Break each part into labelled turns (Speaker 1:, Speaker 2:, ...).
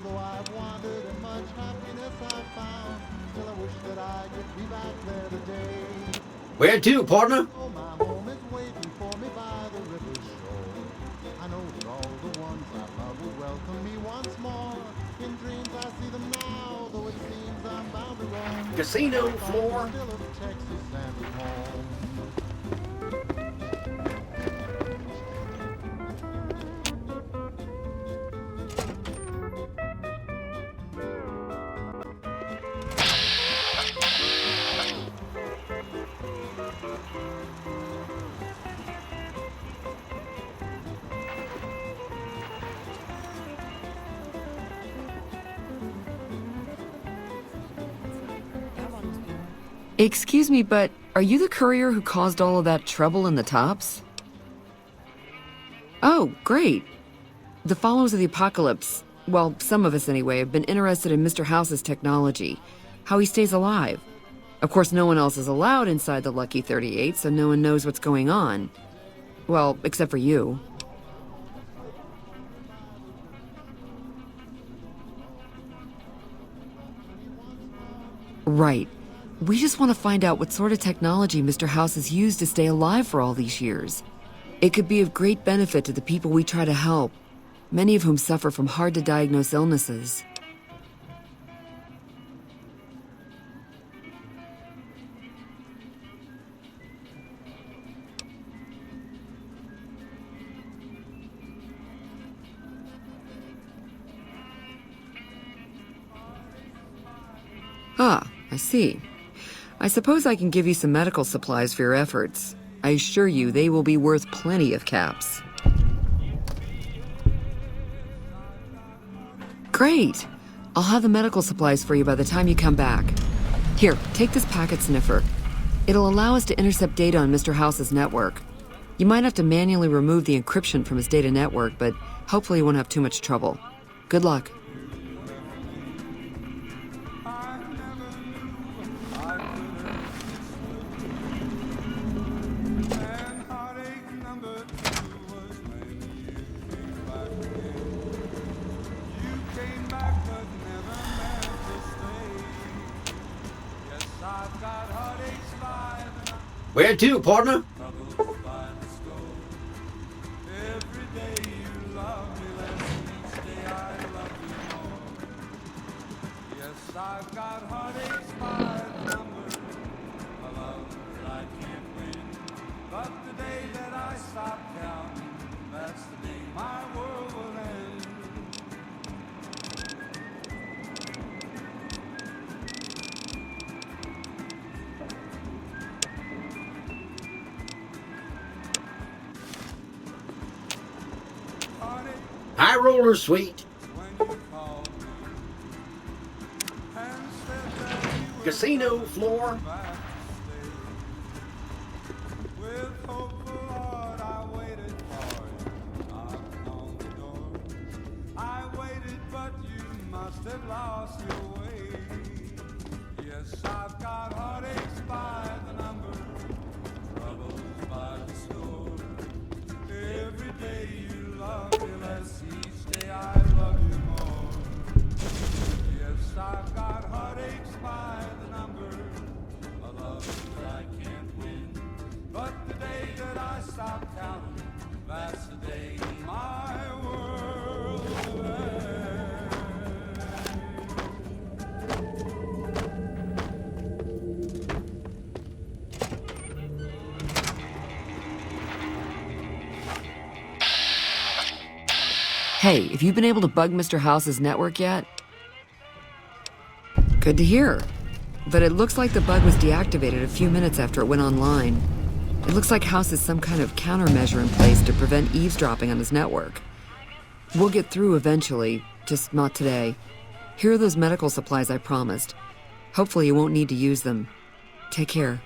Speaker 1: though I've wandered and much happiness I've found. Still I wish that I could be back there today.
Speaker 2: Where to, partner?
Speaker 1: Oh, my home is waiting for me by the river's shore. I know that all the ones I love will welcome me once more. In dreams I see them now, though it seems I'm bound to roam.
Speaker 2: Casino
Speaker 1: My thoughts are
Speaker 2: floor.
Speaker 1: still of Texas and of home.
Speaker 3: Excuse me, but are you the courier who caused all of that trouble in the tops? Oh, great. The followers of the apocalypse, well, some of us anyway, have been interested in Mr. House's technology, how he stays alive. Of course, no one else is allowed inside the Lucky 38, so no one knows what's going on. Well, except for you. Right. We just want to find out what sort of technology Mr. House has used to stay alive for all these years. It could be of great benefit to the people we try to help, many of whom suffer from hard-to-diagnose illnesses. Ah, I see. I suppose I can give you some medical supplies for your efforts. I assure you they will be worth plenty of caps. Great! I'll have the medical supplies for you by the time you come back. Here, take this packet sniffer. It'll allow us to intercept data on Mr. House's network. You might have to manually remove the encryption from his data network, but hopefully you won't have too much trouble. Good luck.
Speaker 2: Where to, partner? High roller suite. Casino floor.
Speaker 1: Have lost your way. Yes, I've got heartaches by the number, troubles by the score. Every day you love me less, each day I love you more. Yes, I've got heartaches by the number, a love that I can't win. But the day that I stop counting, that's the day my world will end.
Speaker 3: Hey, have you been able to bug Mr. House's network yet? Good to hear. But it looks like the bug was deactivated a few minutes after it went online. It looks like House has some kind of countermeasure in place to prevent eavesdropping on his network. We'll get through eventually, just not today. Here are those medical supplies I promised. Hopefully you won't need to use them. Take care.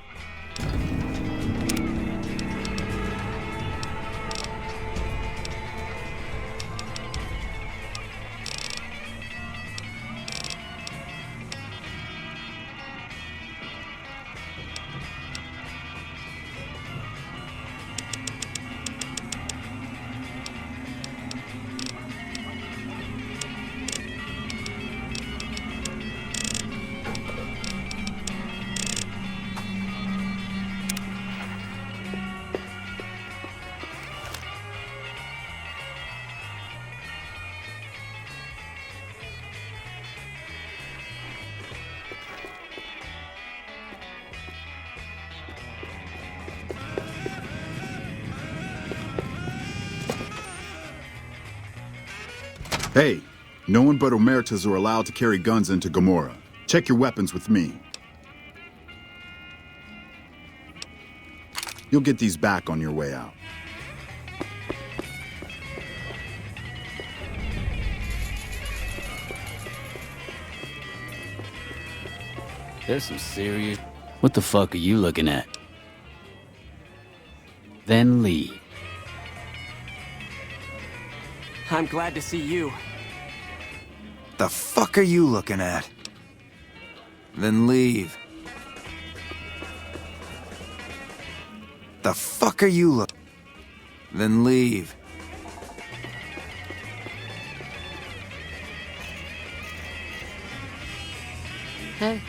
Speaker 4: Hey, no one but Omertas are allowed to carry guns into Gomorrah. Check your weapons with me. You'll get these back on your way out.
Speaker 5: There's some serious... What the fuck are you looking at? Then leave.
Speaker 6: I'm glad to see you.
Speaker 7: The fuck are you looking at? Then leave. The fuck are you look? Then leave.
Speaker 3: Hey.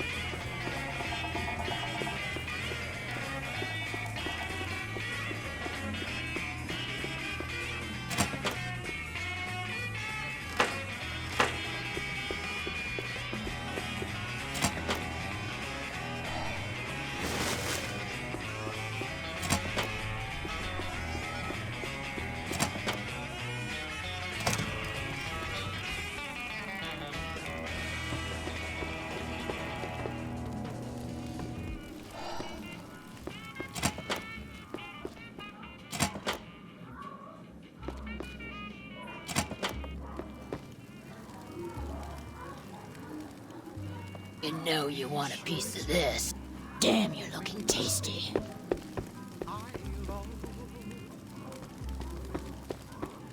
Speaker 8: You know you want a piece of this. Damn, you're looking tasty.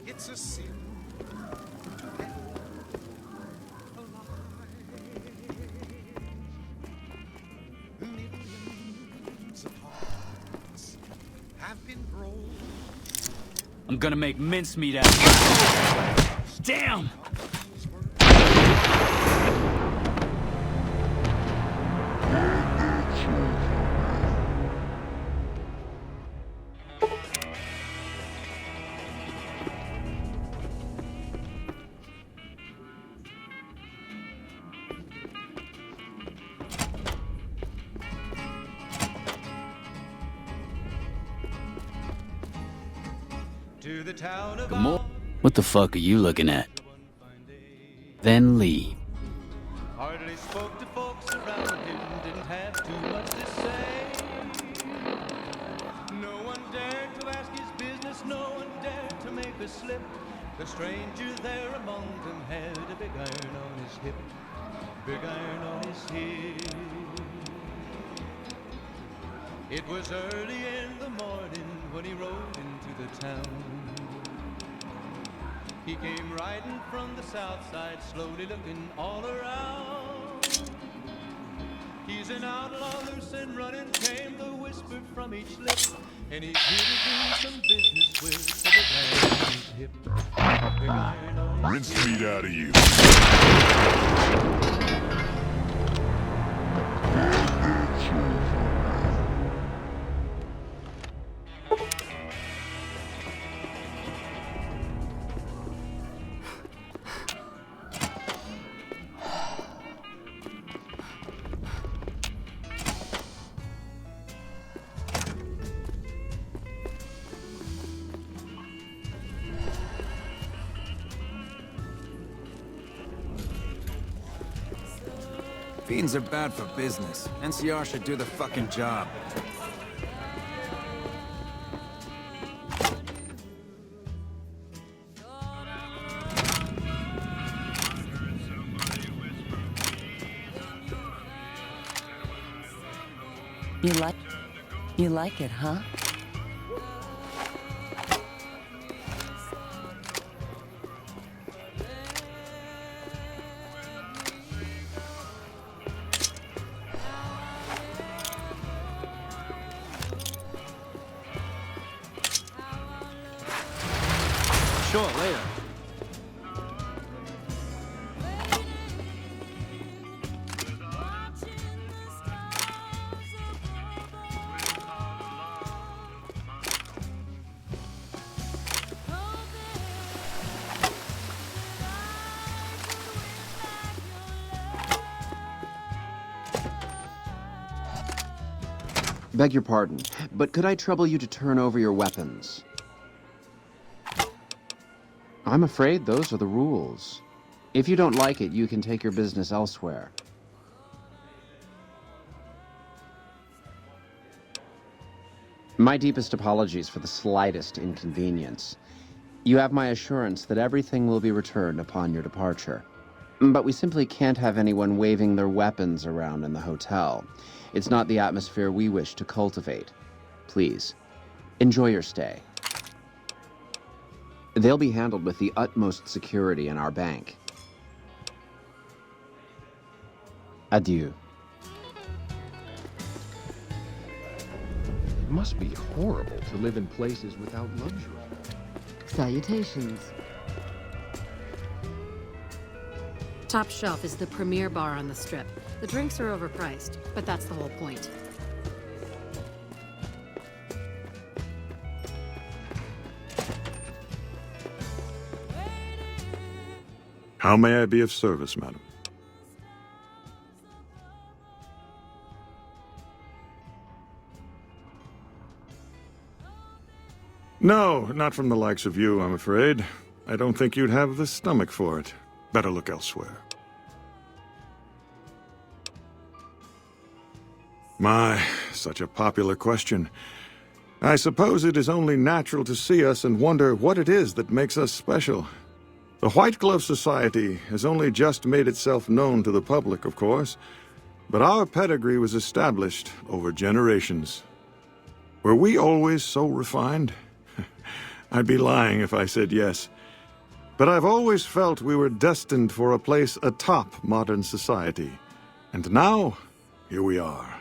Speaker 1: It's a sin to get alive. Millions of hearts have been broken.
Speaker 5: I'm gonna make mincemeat out of you. Damn!
Speaker 1: To the town of
Speaker 5: Gomorrah? What the fuck are you looking at? Then leave.
Speaker 1: hardly spoke to folks around him, didn't have too much to say. No one dared to ask his business, no one dared to make a slip. The stranger there among them had a big iron on his hip, big iron on his hip. It was early in the morning when he rode into the town. He came riding from the south side, slowly looking all around. He's an outlaw, loose and running, came the whisper from each lip. And he's here to do some business with the big iron on his hip, big iron on his
Speaker 9: Rinse meat out of you.
Speaker 7: Fiends are bad for business. NCR should do the fucking job.
Speaker 10: You like it, huh?
Speaker 6: Sure, later.
Speaker 11: Beg your pardon, but could I trouble you to turn over your weapons?
Speaker 9: I'm afraid those are the rules. If you don't like it, you can take your business elsewhere. My deepest apologies for the slightest inconvenience. You have my assurance that everything will be returned upon your departure. But we simply can't have anyone waving their weapons around in the hotel. It's not the atmosphere we wish to cultivate. Please, enjoy your stay. They'll be handled with the utmost security in our bank. Adieu.
Speaker 11: It must be horrible to live in places without luxury.
Speaker 3: Salutations.
Speaker 12: Top Shelf is the premier bar on the Strip. The drinks are overpriced, but that's the whole point.
Speaker 13: How may I be of service, madam? No, not from the likes of you, I'm afraid. I don't think you'd have the stomach for it. Better look elsewhere. My, such a popular question. I suppose it is only natural to see us and wonder what it is that makes us special. The White Glove Society has only just made itself known to the public, of course, but our pedigree was established over generations. Were we always so refined? I'd be lying if I said yes. But I've always felt we were destined for a place atop modern society. And now, here we are.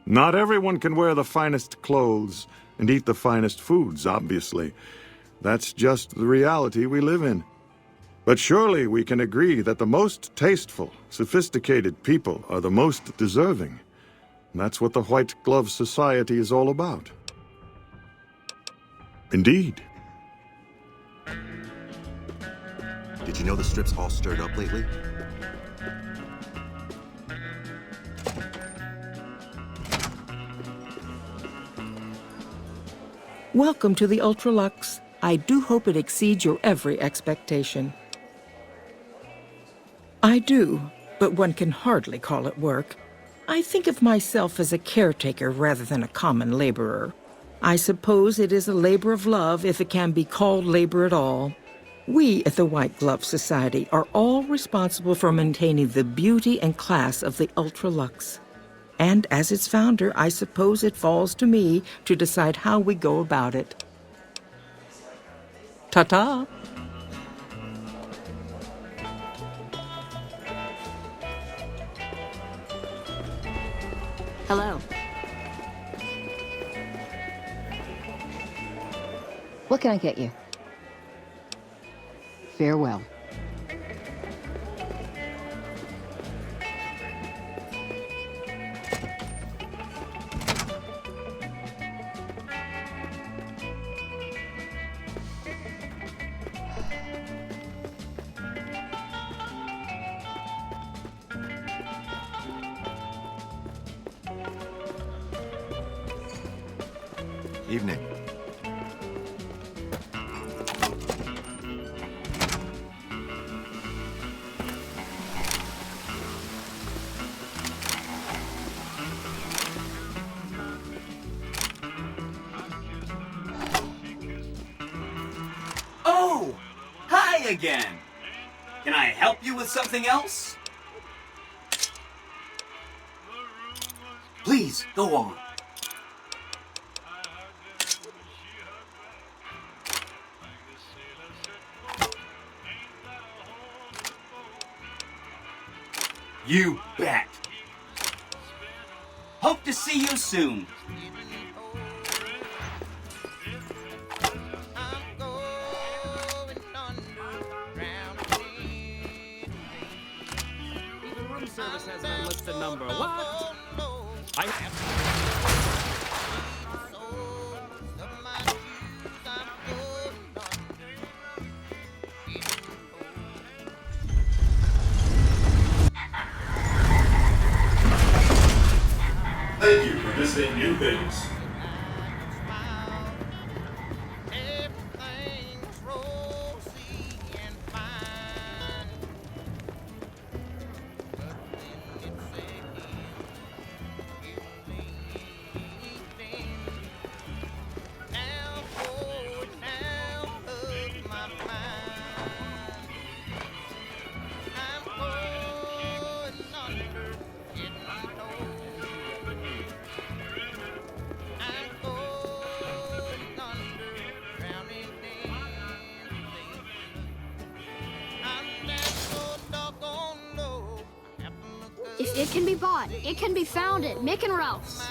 Speaker 13: Not everyone can wear the finest clothes and eat the finest foods, obviously. That's just the reality we live in. But surely we can agree that the most tasteful, sophisticated people are the most deserving. And that's what the White Glove Society is all about. Indeed.
Speaker 14: Did you know the Strip's all stirred up lately?
Speaker 15: Welcome to the Ultralux. I do hope it exceeds your every expectation. I do, but one can hardly call it work. I think of myself as a caretaker rather than a common laborer. I suppose it is a labor of love if it can be called labor at all. We at the White Glove Society are all responsible for maintaining the beauty and class of the Ultralux. And as its founder, I suppose it falls to me to decide how we go about it. Ta-ta!
Speaker 10: Hello. What can I get you? Farewell.
Speaker 14: Evening.
Speaker 16: Oh! Hi again! Can I help you with something else? Please, go on. You bet. Hope to see you soon.
Speaker 6: Even room service has an unlisted number. What? I have.
Speaker 13: Thank you for visiting New Things.
Speaker 17: If it can be bought, it can be found at Mick and Ralph's.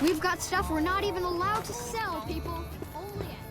Speaker 17: We've got stuff we're not even allowed to sell, people. Only at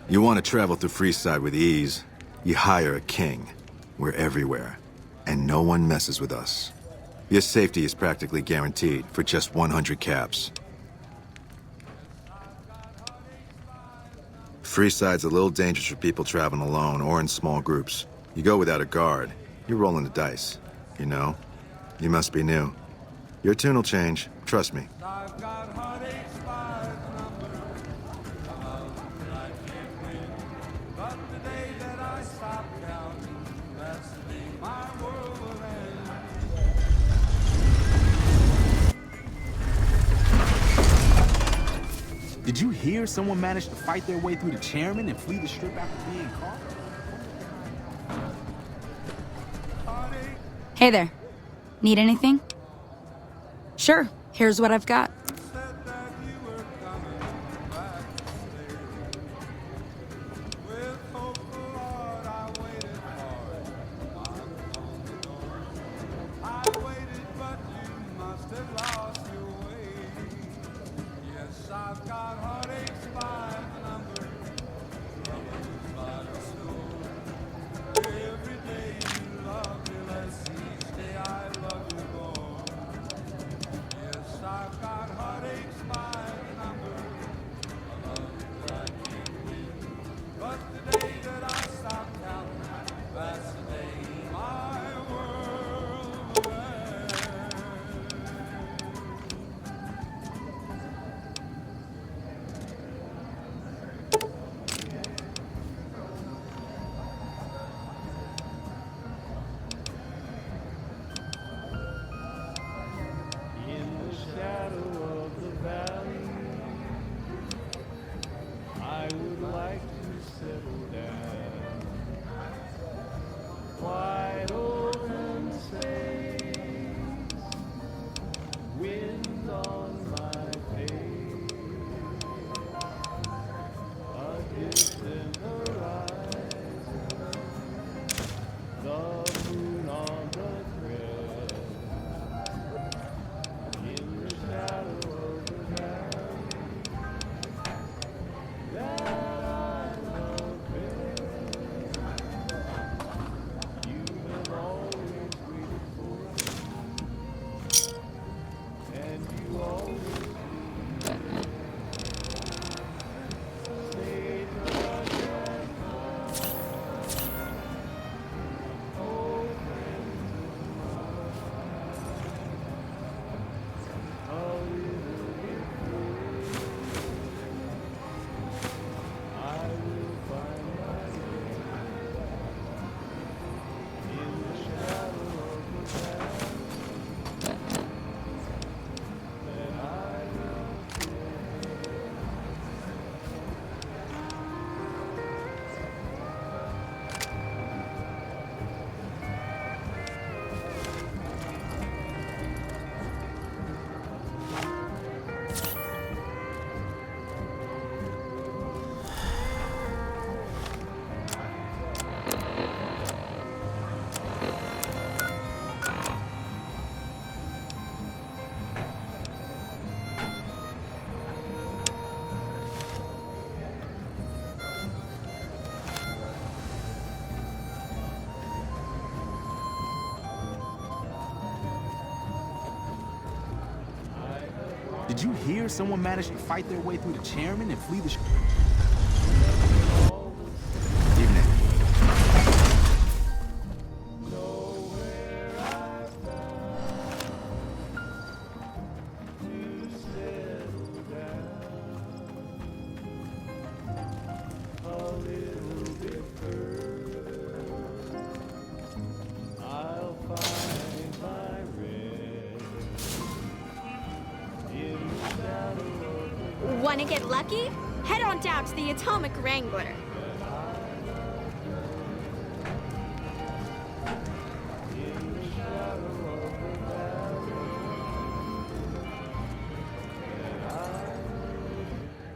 Speaker 14: You want to travel through Freeside with ease, you hire a king. We're everywhere, and no one messes with us. Your safety is practically guaranteed for just 100 caps. Freeside's a little dangerous for people traveling alone or in small groups. You go without a guard, you're rolling the dice. You know? You must be new. Your tune will change, trust me.
Speaker 1: I've got heartaches by the number. I can't win. But the day that I stop counting, that's the day my world will end.
Speaker 18: Did you hear someone managed to fight their way through the chairman and flee the strip after being caught?
Speaker 19: Hey there. Need anything? Sure, here's what I've got.
Speaker 1: I've got heartaches by the number, troubles by the score. Every day you love me less, each day I love you more. Yes, I've got heartaches.
Speaker 18: Did you hear someone managed to fight their way through the chairman and flee the
Speaker 14: Evening.
Speaker 17: Want to get lucky? Head on down to the Atomic Wrangler.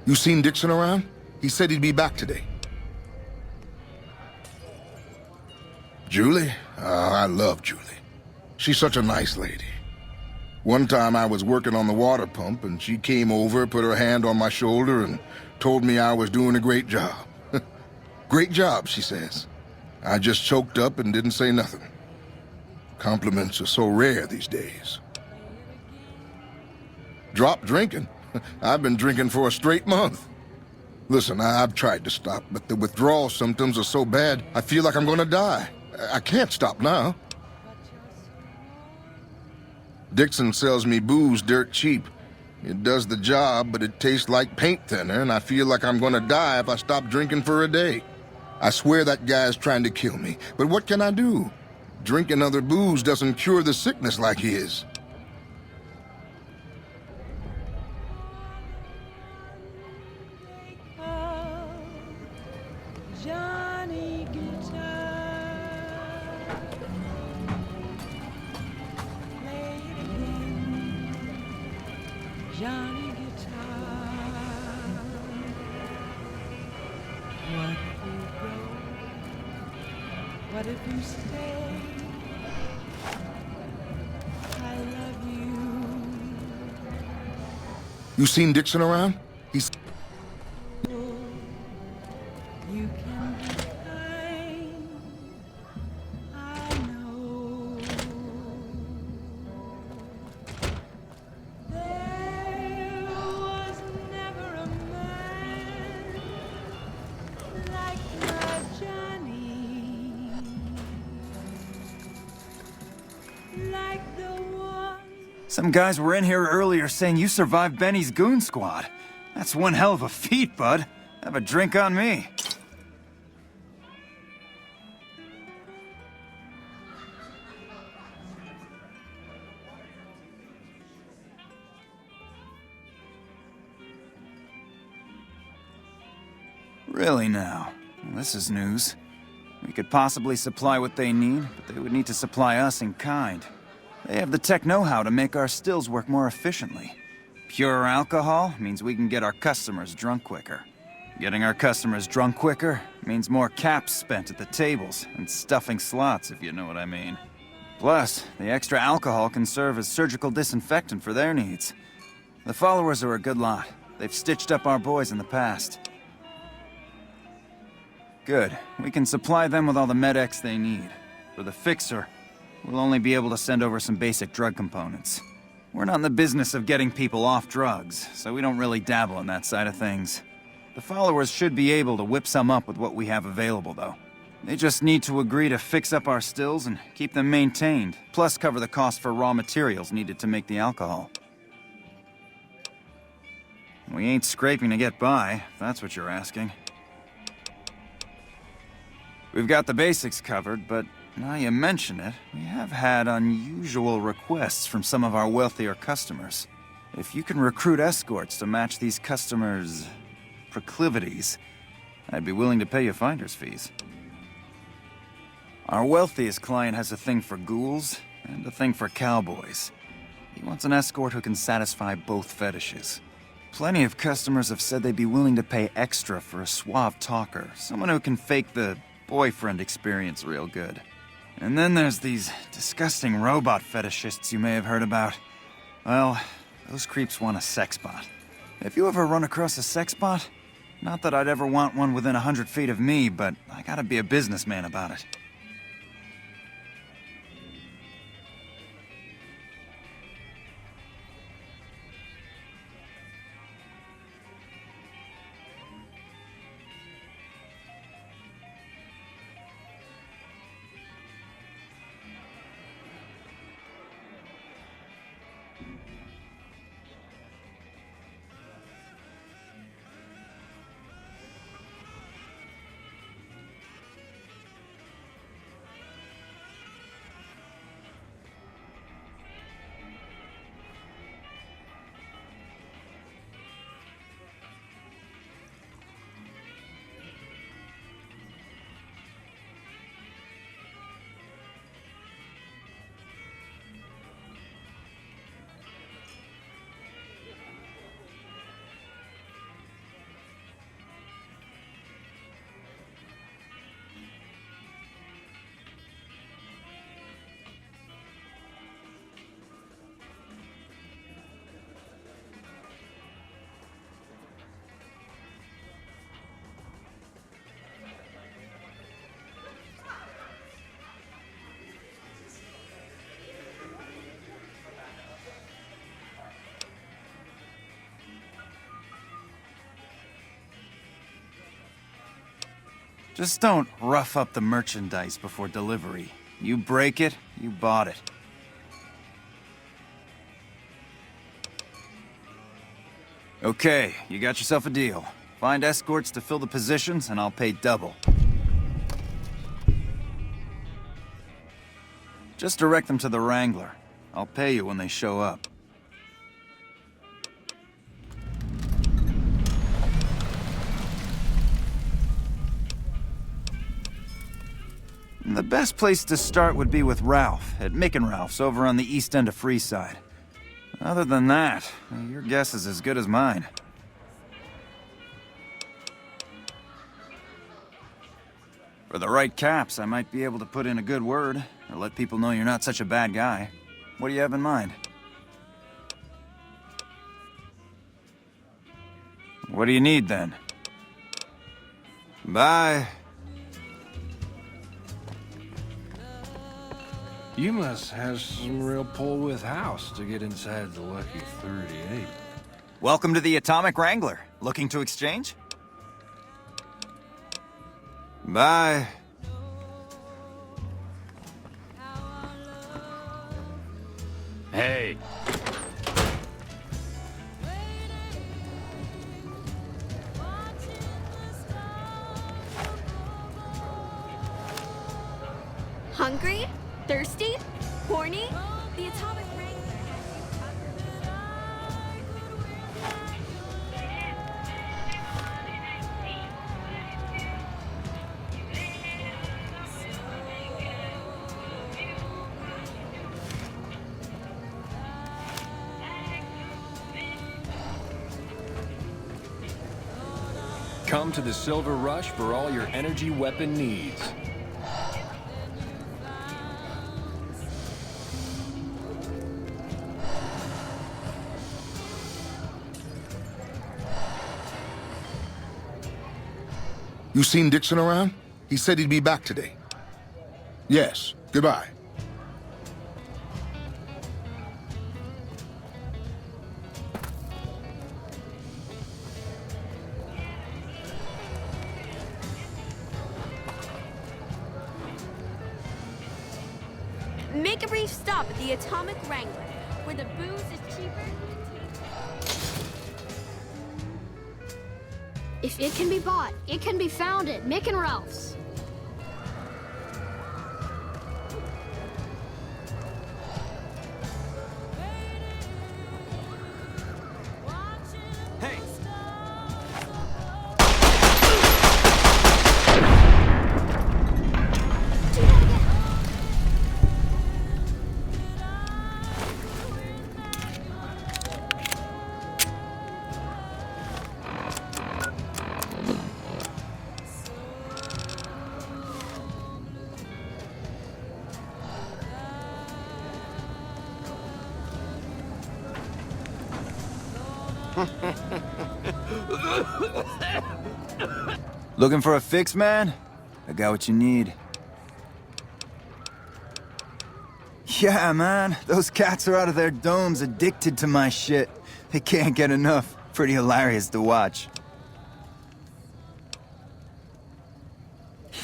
Speaker 20: You seen Dixon around? He said he'd be back today. Julie? I love Julie. She's such a nice lady. One time I was working on the water pump, and she came over, put her hand on my shoulder, and told me I was doing a great job. Great job, she says. I just choked up and didn't say nothing. Compliments are so rare these days. Drop drinking? I've been drinking for a straight month. Listen, I've tried to stop, but the withdrawal symptoms are so bad, I feel like I'm gonna die. I can't stop now. Dixon sells me booze dirt cheap. It does the job, but it tastes like paint thinner, and I feel like I'm gonna die if I stop drinking for a day. I swear that guy's trying to kill me, but what can I do? Drinking other booze doesn't cure the sickness like his.
Speaker 15: Johnny Guitar, play it again. Johnny Guitar, what if you go? What if you stay? I love you.
Speaker 20: You seen Dixon around? He's...
Speaker 15: You can be kind, I know. There was never a man like my Johnny, like the one.
Speaker 7: Some guys were in here earlier saying you survived Benny's goon squad. That's one hell of a feat, bud. Have a drink on me. Really now? Well, this is news. We could possibly supply what they need, but they would need to supply us in kind. They have the tech know-how to make our stills work more efficiently. Pure alcohol means we can get our customers drunk quicker. Getting our customers drunk quicker means more caps spent at the tables and stuffing slots, if you know what I mean. Plus, the extra alcohol can serve as surgical disinfectant for their needs. The followers are a good lot. They've stitched up our boys in the past. Good. We can supply them with all the med-X they need. For the fixer, we'll only be able to send over some basic drug components. We're not in the business of getting people off drugs, so we don't really dabble in that side of things. The followers should be able to whip some up with what we have available, though. They just need to agree to fix up our stills and keep them maintained, plus cover the cost for raw materials needed to make the alcohol. We ain't scraping to get by, if that's what you're asking. We've got the basics covered, but now you mention it, we have had unusual requests from some of our wealthier customers. If you can recruit escorts to match these customers' proclivities, I'd be willing to pay you finder's fees. Our wealthiest client has a thing for ghouls and a thing for cowboys. He wants an escort who can satisfy both fetishes. Plenty of customers have said they'd be willing to pay extra for a suave talker, someone who can fake the boyfriend experience real good. And then there's these disgusting robot fetishists you may have heard about. Well, those creeps want a sex bot. If you ever run across a sex bot, not that I'd ever want one within 100 feet of me, but I gotta be a businessman about it. Just don't rough up the merchandise before delivery. You break it, you bought it. Okay, you got yourself a deal. Find escorts to fill the positions, and I'll pay double. Just direct them to the Wrangler. I'll pay you when they show up. The best place to start would be with Ralph, at Mick and Ralph's over on the east end of Freeside. Other than that, your guess is as good as mine. For the right caps, I might be able to put in a good word, or let people know you're not such a bad guy. What do you have in mind? What do you need, then? Bye.
Speaker 11: You must have some real pull with house to get inside the Lucky 38.
Speaker 7: Welcome to the Atomic Wrangler. Looking to exchange? Bye.
Speaker 5: Hey.
Speaker 17: Hungry? Thirsty? Horny? The Atomic Wrangler.
Speaker 11: Come to the Silver Rush for all your energy weapon needs.
Speaker 20: You seen Dixon around? He said he'd be back today. Yes. Goodbye.
Speaker 17: Make a brief stop at the Atomic Wrangler, where the booze is cheaper. If it can be bought, it can be found at Mick and Ralph's.
Speaker 7: Looking for a fix, man? I got what you need. Yeah, man. Those cats are out of their domes addicted to my shit. They can't get enough. Pretty hilarious to watch.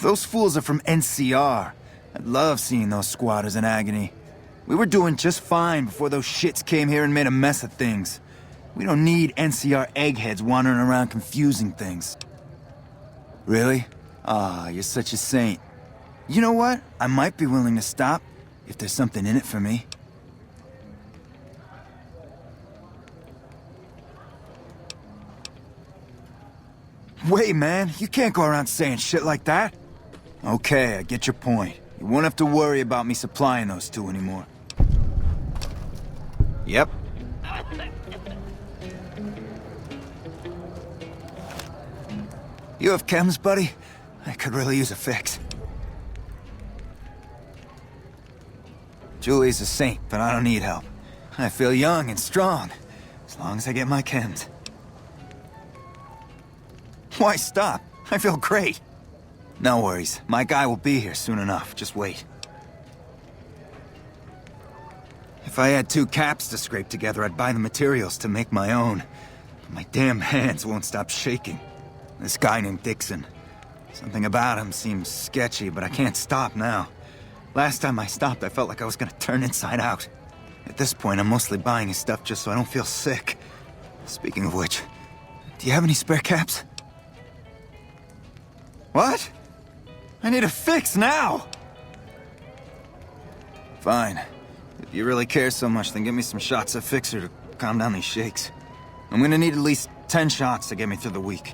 Speaker 7: Those fools are from NCR. I love seeing those squatters in agony. We were doing just fine before those shits came here and made a mess of things. We don't need NCR eggheads wandering around confusing things. Really? Ah, you're such a saint. You know what? I might be willing to stop, if there's something in it for me. Wait, man, you can't go around saying shit like that. Okay, I get your point. You won't have to worry about me supplying those two anymore. Yep. You have chems, buddy? I could really use a fix. Julie's a saint, but I don't need help. I feel young and strong, as long as I get my chems. Why stop? I feel great. No worries, my guy will be here soon enough, just wait. If I had 2 caps to scrape together, I'd buy the materials to make my own. But my damn hands won't stop shaking. This guy named Dixon. Something about him seems sketchy, but I can't stop now. Last time I stopped, I felt like I was gonna turn inside out. At this point, I'm mostly buying his stuff just so I don't feel sick. Speaking of which, do you have any spare caps? What? I need a fix now! Fine. If you really care so much, then give me some shots of Fixer to calm down these shakes. I'm gonna need at least 10 shots to get me through the week.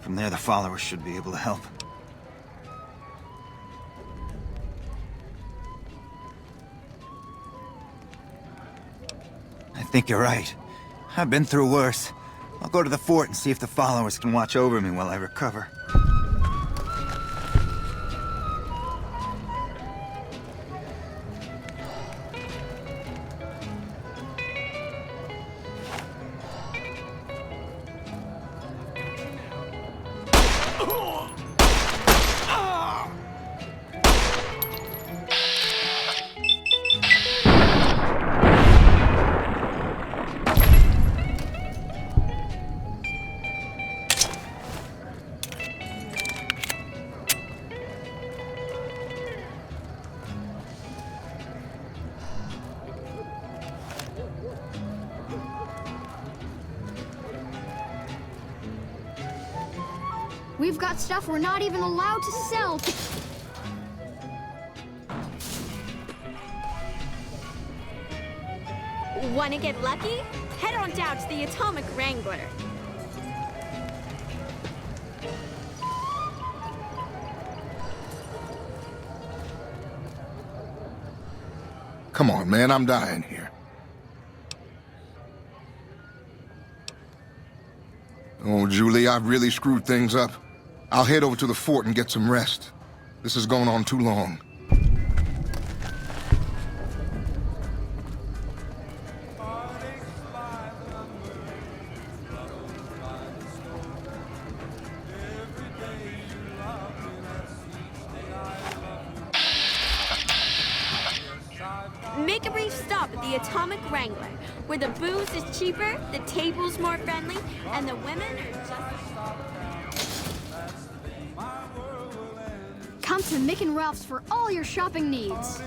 Speaker 7: From there, the followers should be able to help. I think you're right. I've been through worse. I'll go to the fort and see if the followers can watch over me while I recover.
Speaker 21: We've got stuff we're not even allowed to sell.
Speaker 17: Wanna get lucky? Head on down to the Atomic Wrangler.
Speaker 20: Come on, man, I'm dying here. Oh, Julie, I've really screwed things up. I'll head over to the fort and get some rest. This has gone on too long.
Speaker 17: Make a brief stop at the Atomic Wrangler, where the booze is cheaper, the table's more friendly, and the women are just...
Speaker 21: Come to Mick and Ralph's for all your shopping needs.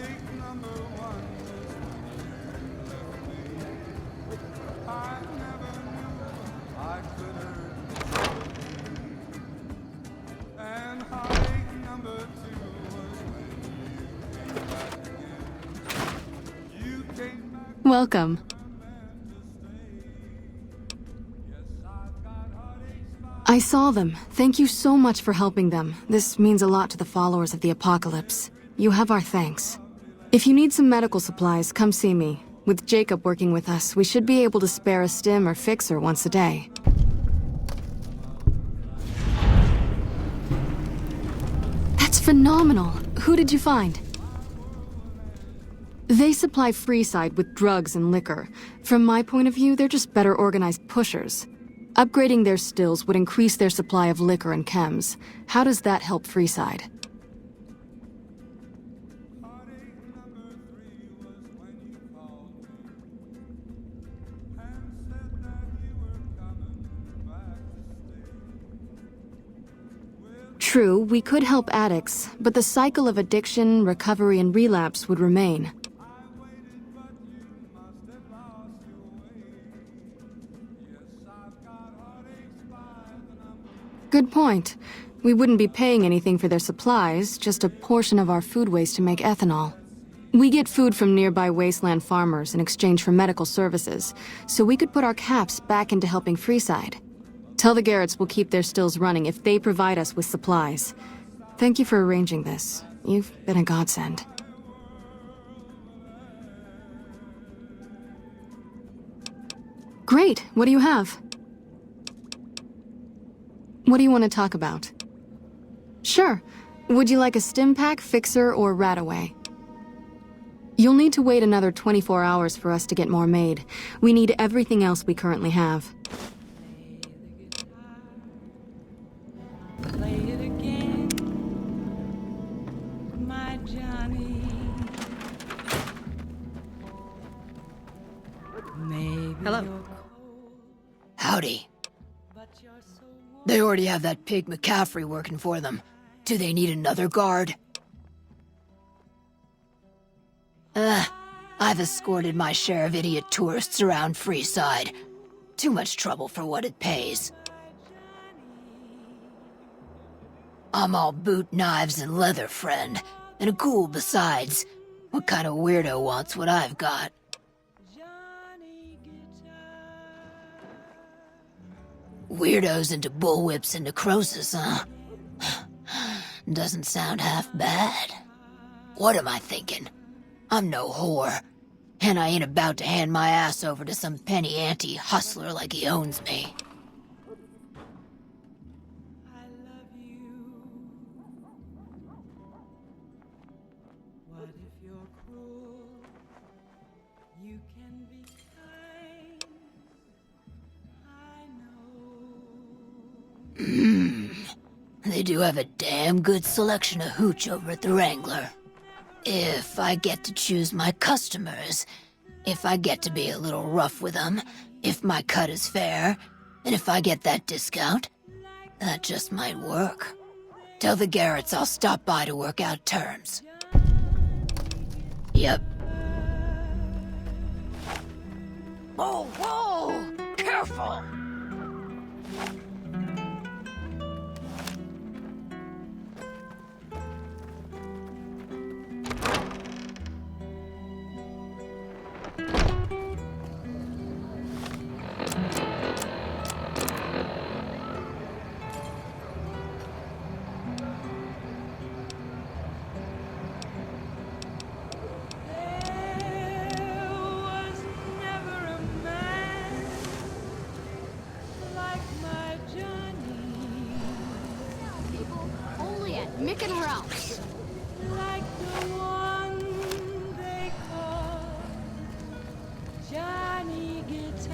Speaker 12: Welcome. I saw them. Thank you so much for helping them. This means a lot to the followers of the Apocalypse. You have our thanks. If you need some medical supplies, come see me. With Jacob working with us, we should be able to spare a stim or fixer once a day. That's phenomenal. Who did you find? They supply Freeside with drugs and liquor. From my point of view, they're just better organized pushers. Upgrading their stills would increase their supply of liquor and chems. How does that help Freeside? True, we could help addicts, but the cycle of addiction, recovery, and relapse would remain. Good point. We wouldn't be paying anything for their supplies, just a portion of our food waste to make ethanol. We get food from nearby wasteland farmers in exchange for medical services, so we could put our caps back into helping Freeside. Tell the Garretts we'll keep their stills running if they provide us with supplies. Thank you for arranging this. You've been a godsend. Great. What do you have? What do you want to talk about? Sure. Would you like a stim pack, fixer, or Rataway? You'll need to wait another 24 hours for us to get more made. We need everything else we currently have.
Speaker 1: Play it again, my Johnny.
Speaker 8: Hello. Howdy. They already have that pig McCaffrey working for them. Do they need another guard? I've escorted my share of idiot tourists around Freeside. Too much trouble for what it pays. I'm all boot, knives, and leather, friend. And a ghoul besides. What kind of weirdo wants what I've got? Weirdos into bullwhips and necrosis, huh? Doesn't sound half bad. What am I thinking? I'm no whore. And I ain't about to hand my ass over to some penny-ante hustler like he owns me.
Speaker 1: What if you're cruel? You can be kind. I know.
Speaker 8: They do have a damn good selection of hooch over at the Wrangler. If I get to choose my customers, if I get to be a little rough with them, if my cut is fair, and if I get that discount, that just might work. Tell the Garretts I'll stop by to work out terms. Yep. Whoa, whoa! Careful!
Speaker 21: Mick and Ralph's.
Speaker 1: Like the one they call Johnny Guitar.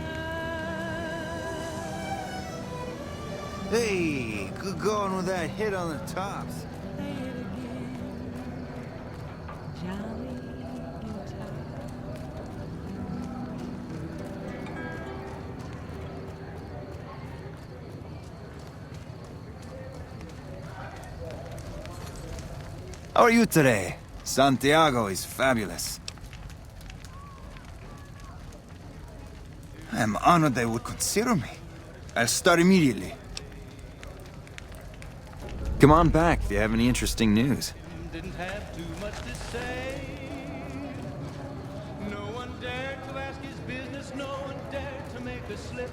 Speaker 7: Hey, good going with that hit on the tops.
Speaker 1: Play it again, Johnny Guitar.
Speaker 7: How are you today? Santiago is fabulous. I am honored they would consider me. I'll start immediately. Come on back if you have any interesting news.
Speaker 1: Didn't have too much to say. No one dared to ask his business, no one dared to make a slip.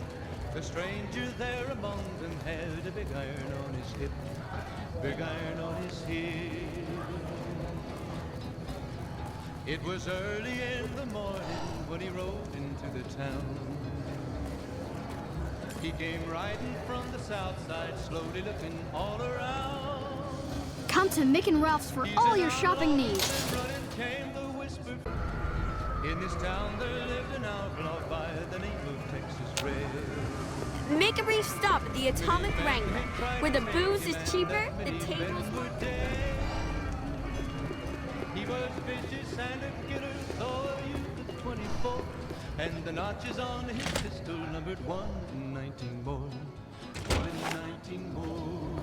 Speaker 1: The stranger there among them had a big iron on his hip. Big iron on his hip. It was early in the morning when he rode into the town. He came riding from the south side, slowly looking all around.
Speaker 21: Come to Mick and Ralph's for all your shopping needs.
Speaker 1: Running came the whisper. In this town there lived an outlaw by the name of Texas Red.
Speaker 17: Make a brief stop at the Atomic Wrangler, where the booze is cheaper, the tables more...
Speaker 1: He was vicious and a killer, though a youth of 24, and the notches on his pistol numbered 1 in 19 more. 1 in 19 more.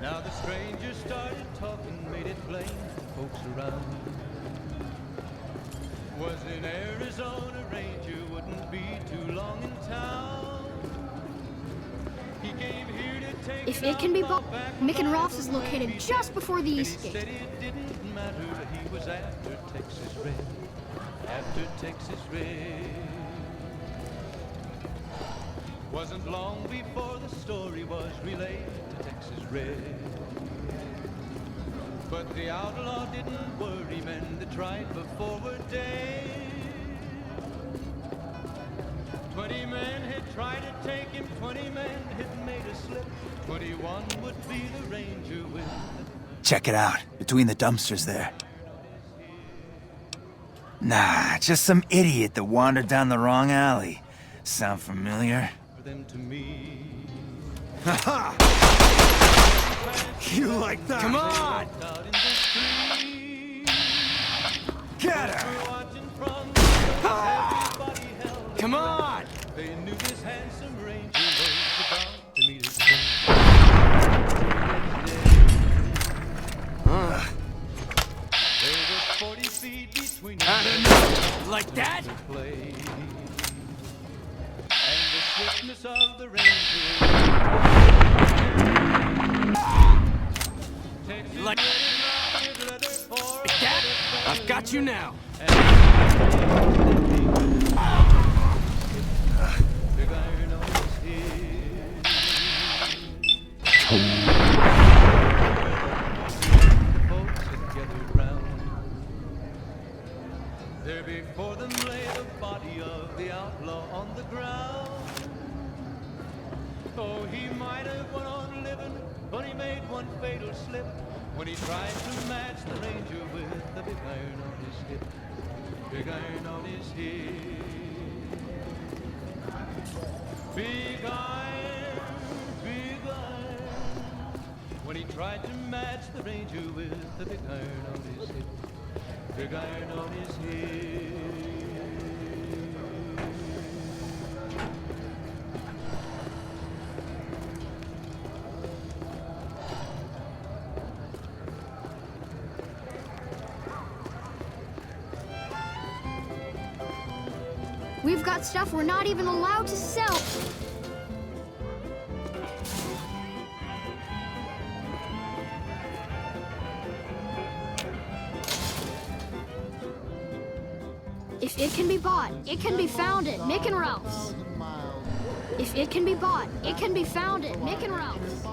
Speaker 1: Now the stranger started talking, made it plain to folks around. Was in Arizona, Ranger wouldn't be too long in town.
Speaker 21: If it can be bought, Mick and Ralph's is located just before the East Gate.
Speaker 1: It didn't matter, he was after Texas Red. After Texas Red. Wasn't long before the story was relayed to Texas Red. But the outlaw didn't worry men that tried before were dead. 20 men had tried to take him, 20 men had made a slip. 21 would be the ranger with.
Speaker 7: Check it out, between the dumpsters there. Nah, just some idiot that wandered down the wrong alley. Sound familiar?
Speaker 1: For them to me.
Speaker 7: Ha! You like that? Come on! Get her!
Speaker 1: Come on! They knew this handsome ranger was about to meet his friend. There was 40 feet between them.
Speaker 6: I don't know. Like that?
Speaker 1: And the swiftness of the ranger.
Speaker 6: Like that? I've got you now.
Speaker 1: There before them lay the body of the outlaw on the ground. Oh, he might have went on living, but he made one fatal slip when he tried to match the ranger with the big iron on his hip. Big iron on his hip. Big iron, big iron. When he tried to match the ranger with the big iron on his hip. Big iron on his hip.
Speaker 21: We've got stuff we're not even allowed to sell. If it can be bought, it can be found at Mick and Ralph's. If it can be bought, it can be found at Mick and Ralph's.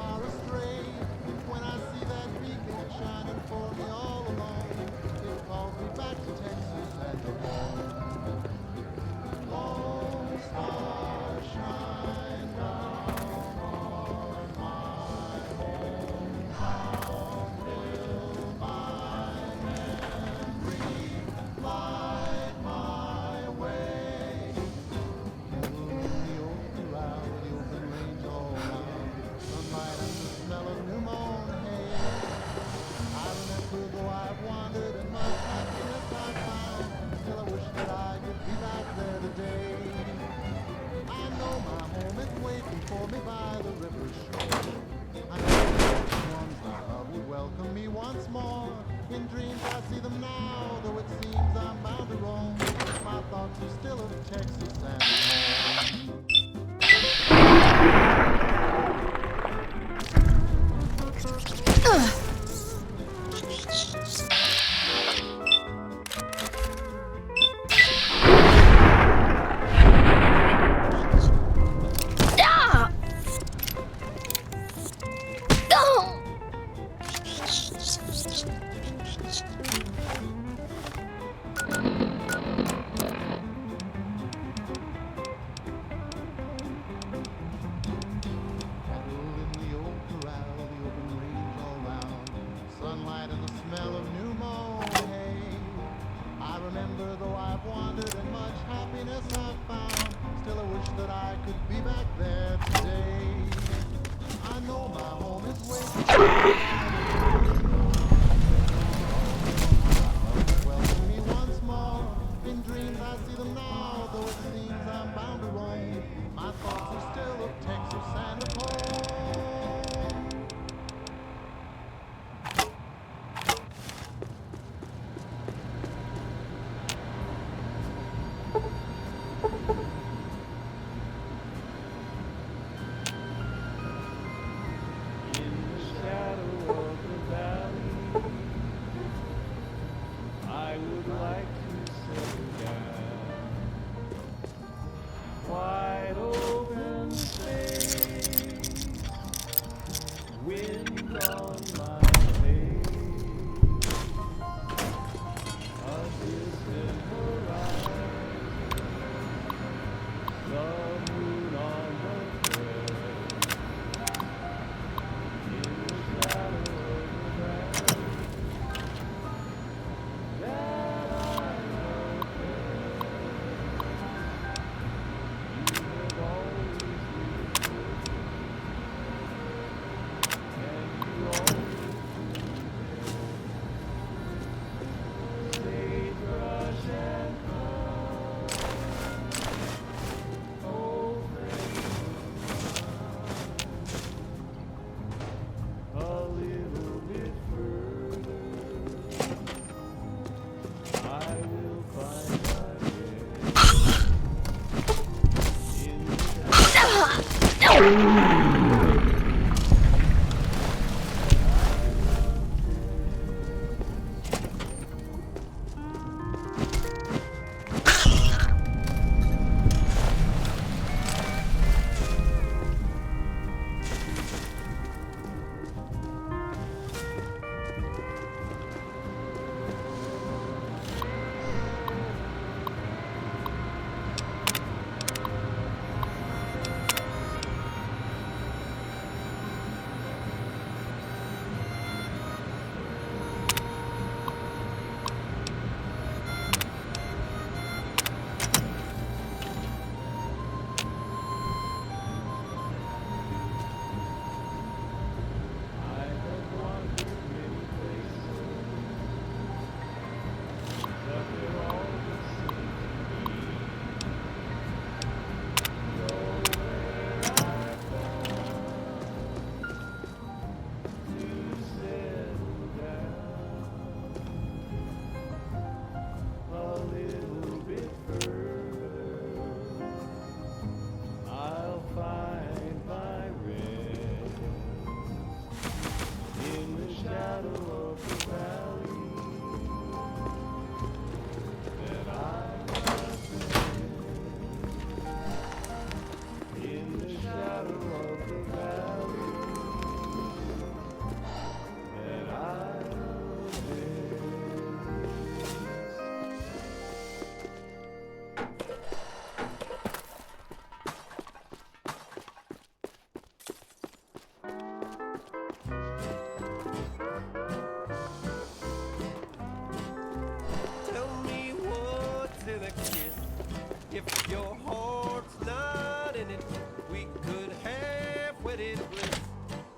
Speaker 2: If your heart's not in it, we could have wedded bliss.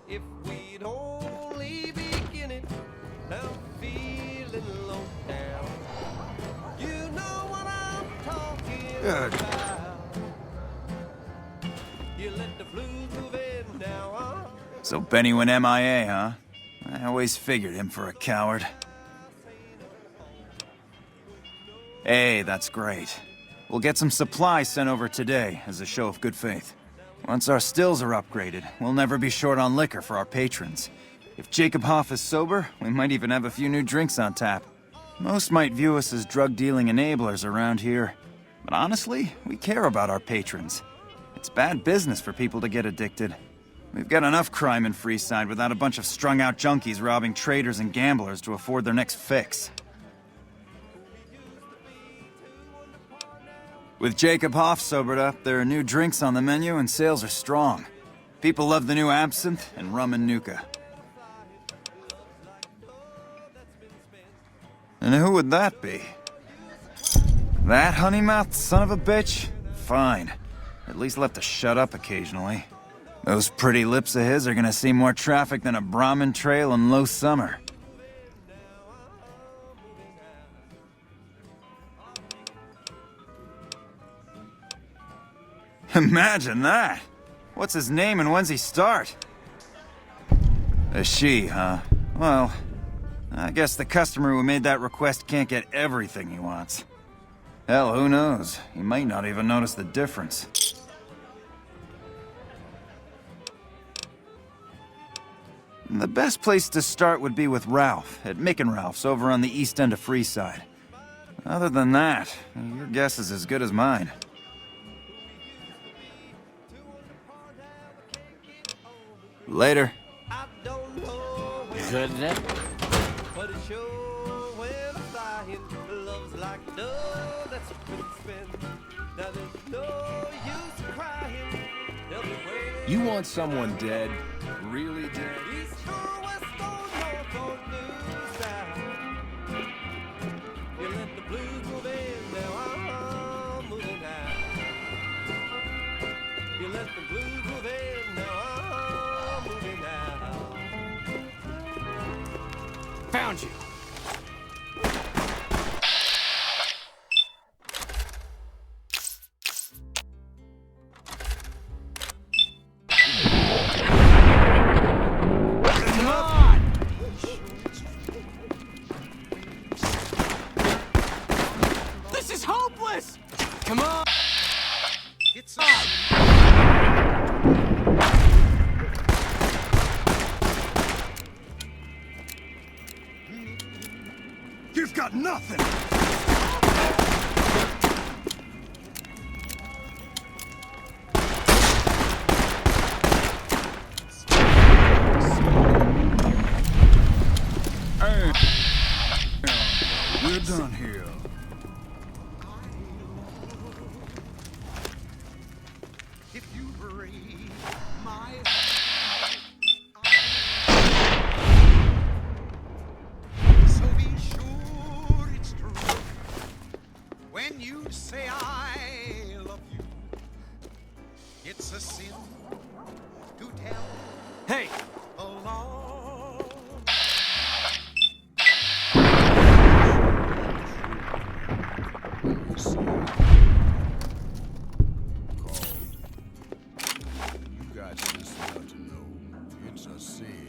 Speaker 2: If we'd only begin it, I'm feeling low down. You know what I'm talking about. You let the blues move in now, huh?
Speaker 7: So Benny went MIA, huh? I always figured him for a coward. Hey, that's great. We'll get some supplies sent over today as a show of good faith. Once our stills are upgraded, we'll never be short on liquor for our patrons. If Jacob Hoff is sober, we might even have a few new drinks on tap. Most might view us as drug-dealing enablers around here. But honestly, we care about our patrons. It's bad business for people to get addicted. We've got enough crime in Freeside without a bunch of strung-out junkies robbing traders and gamblers to afford their next fix. With Jacob Hoff sobered up, there are new drinks on the menu and sales are strong. People love the new absinthe and rum and nuka. And who would that be? That honey-mouthed son of a bitch? Fine. At least left to shut up occasionally. Those pretty lips of his are gonna see more traffic than a Brahmin trail in low summer. Imagine that! What's his name and when's he start? A she, huh? Well, I guess the customer who made that request can't get everything he wants. Hell, who knows? He might not even notice the difference. The best place to start would be with Ralph, at Mick and Ralph's over on the east end of Freeside. Other than that, your guess is as good as mine. Later.
Speaker 6: Good then.
Speaker 2: But it's sure when I'm flying, love's like a dove that's a quick spin. Now there's no use crying. They'll be waiting.
Speaker 11: You want someone dead? Really dead?
Speaker 2: East or west or north or new south. You let the blues move in, now I'm moving out. You let the blues move in, now I'm moving out.
Speaker 6: Found you.
Speaker 2: This is hopeless!
Speaker 6: Come on!
Speaker 2: It's on!
Speaker 13: got nothing!
Speaker 1: Hey, we're done here.
Speaker 4: If you breathe my so be sure it's true when you say I love you. It's a sin to tell.
Speaker 5: Hey!
Speaker 4: A long
Speaker 1: You got sense enough to know it's a sin.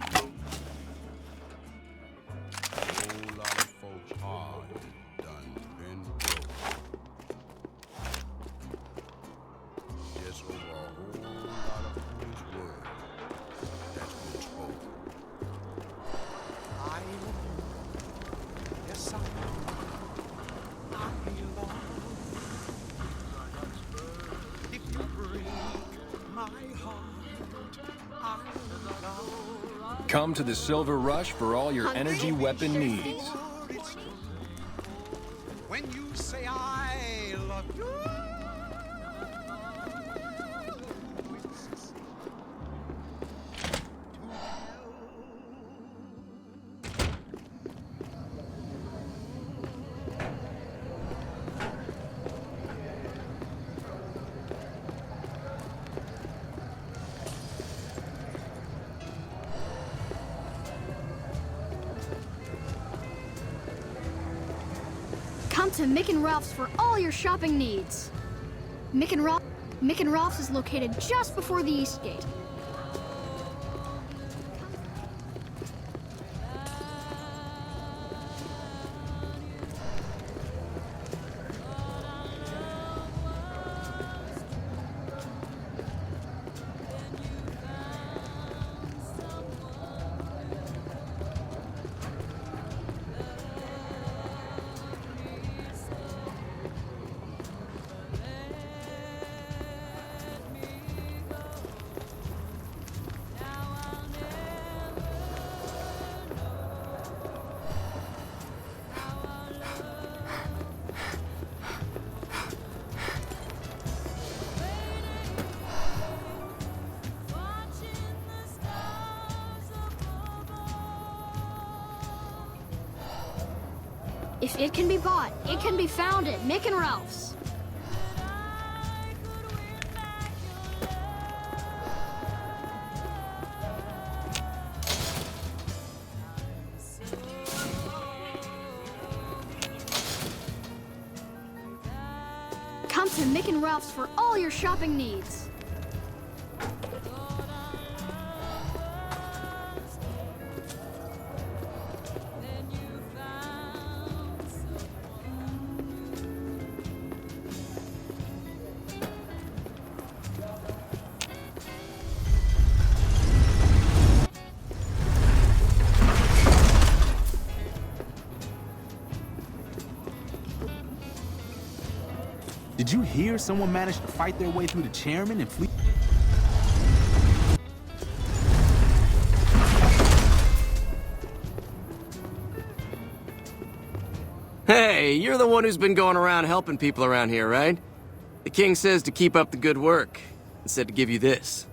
Speaker 1: A whole lot of folks' heart is done been broke. Just over a whole lot of foolish words that's been spoken.
Speaker 4: I love you. Yes, I love if you break my heart, I love.
Speaker 11: Come to the Silver Rush for all your energy weapon needs.
Speaker 4: When you say I love you.
Speaker 21: Come to Mick and Ralph's for all your shopping needs. Mick and Ralph's is located just before the East Gate. If it can be bought, it can be found at Mick and Ralph's. Come to Mick and Ralph's for all your shopping needs.
Speaker 18: Did you hear someone managed to fight their way through the chairman and flee?
Speaker 2: Hey, you're the one who's been going around helping people around here, right? The king says to keep up the good work, and said to give you this.